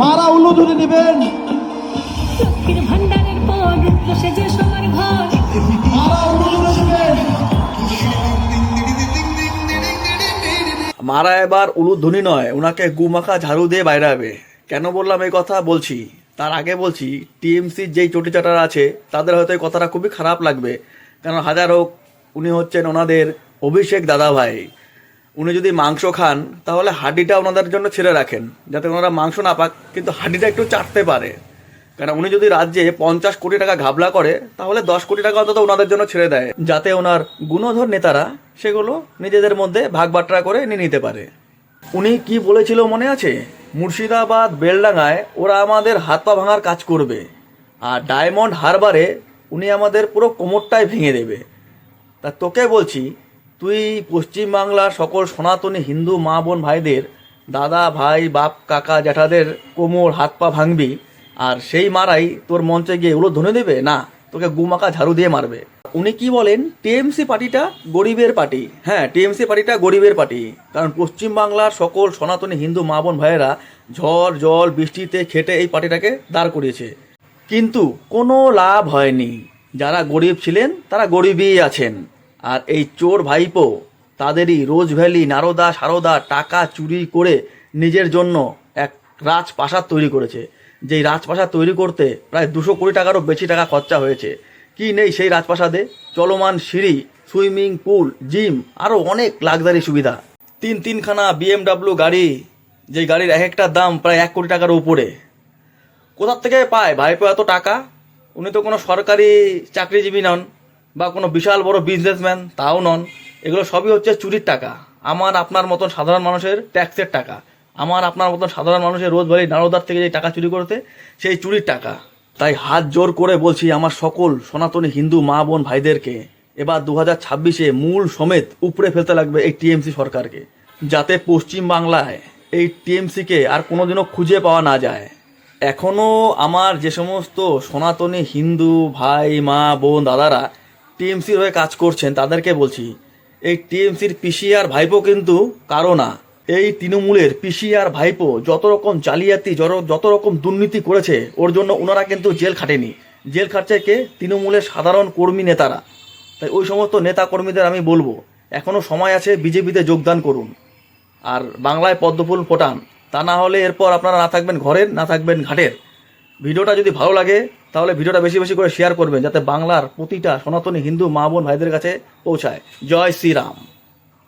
মারা উলুধুরি নেবেন। লক্ষ্মীর ভান্ডারের পর রুদ্র সেজে সোনার ঘর, মারা উলুধুরি নেবেন। মারা এবার উলুধ্বনি নয়, ওনাকে গুমাখা ঝাড়ু দিয়ে বাইরে হবে। কেন বললাম এই কথা বলছি, তার আগে বলছি টিএমসির যেই চটিচাটারা আছে তাদের হয়তো এই কথাটা খুবই খারাপ লাগবে, কারণ হাজার হোক উনি হচ্ছেন ওনাদের অভিষেক দাদা ভাই। উনি যদি মাংস খান তাহলে হাড্ডিটা ওনাদের জন্য ছেড়ে রাখেন, যাতে ওনারা মাংস না পাক কিন্তু হাড্ডিটা একটু চাটতে পারে। কারণ উনি যদি রাজ্যে 50 কোটি টাকা ঘাবলা করে তাহলে 10 কোটি টাকা অন্তত ওনাদের জন্য ছেড়ে দেয়, যাতে ওনার গুণধর নেতারা সেগুলো নিজেদের মধ্যে ভাগ বাটরা করে নিয়ে নিতে পারে। উনি কি বলেছিল মনে আছে? মুর্শিদাবাদ বেলডাঙ্গায় ওরা আমাদের হাত পা ভাঙার কাজ করবে, আর ডায়মন্ড হারবারে উনি আমাদের পুরো কোমরটাই ভেঙে দেবে। তা তোকে বলছি, তুই পশ্চিমবাংলার সকল সনাতনী হিন্দু মা বোন ভাইদের, দাদা ভাই বাপ কাকা জ্যাঠাদের কোমর হাত পা ভাঙবি, আর সেই মারাই তোর মঞ্চে গিয়ে উলুধ্বনি দেবে? না, তোকে গুমাকা ঝাড়ু দিয়ে মারবে। উনি কি বলেন? টিএমসি পার্টিটা গরিবের পার্টি। হ্যাঁ, টিএমসি পার্টিটা গরিবের পার্টি, কারণ পশ্চিমবাংলার সকল সনাতনী হিন্দু মা বোন ভাইয়েরা ঝড় জল বৃষ্টিতে খেটে এই পার্টিটাকে দাঁড় করিয়েছে, কিন্তু কোনো লাভ হয়নি। যারা গরিব ছিলেন তারা গরিবই আছেন, আর এই চোর ভাইপো তাদেরই রোজভ্যালি নারদা সারদা টাকা চুরি করে নিজের জন্য এক রাজপ্রাসাদ তৈরি করেছে। যেই রাজপ্রাসাদ তৈরি করতে প্রায় 200 কোটি টাকারও বেশি টাকা খরচা হয়েছে। কি নেই সেই রাজপ্রাসাদে? চলমান সিঁড়ি, সুইমিং পুল, জিম, আরও অনেক লাক্সারি সুবিধা। তিনখানা BMW গাড়ি, যেই গাড়ির এক একটার দাম প্রায় 1 কোটি টাকার উপরে। কোথার থেকে পায় ভাইপো এত টাকা? উনি তো কোনো সরকারি চাকরিজীবী নন বা কোনো বিশাল বড় বিজনেসম্যান, তাও নন। এগুলো সবই হচ্ছে চুরির টাকা। আমার আপনার মতন সাধারণ মানুষের ট্যাক্সের টাকা, আমার আপনার মতন সাধারণ মানুষের রোজবারি নারদার থেকে যে টাকা চুরি করতে, সেই চুরির টাকা। তাই হাত জোর করে বলছি আমার সকল সনাতনী হিন্দু মা বোন ভাইদেরকে, এবার 2026-এ মূল সমেত উপড়ে ফেলতে লাগবে এই টিএমসি সরকারকে, যাতে পশ্চিম বাংলায় এই টিএমসিকে আর কোনোদিনও খুঁজে পাওয়া না যায়। এখনও আমার যে সমস্ত সনাতনী হিন্দু ভাই মা বোন দাদারা টিএমসির হয়ে কাজ করছেন তাদেরকে বলছি, এই টিএমসির পিসিআর ভাইপো কিন্তু কারো না। এই তৃণমূলের পিসিআর ভাইপো যত রকম জালিয়াতি যত রকম দুর্নীতি করেছে, ওর জন্য ওনারা কিন্তু জেল খাটেনি। জেল খাটছে কে? তৃণমূলের সাধারণ কর্মী নেতারা। তাই ওই সমস্ত নেতা কর্মীদের আমি বলবো, এখনও সময় আছে, বিজেপিতে যোগদান করুন আর বাংলায় পদ্মফুল ফোটান। তা না হলে এরপর আপনারা না থাকবেন ঘরের, না থাকবেন ঘাটের। ভিডিওটা যদি ভালো লাগে তাহলে ভিডিওটা বেশি বেশি করে শেয়ার করবেন, যাতে বাংলার প্রতিটা সনাতনী হিন্দু মা বোন ভাইদের কাছে পৌঁছায়। জয় শ্রীরাম।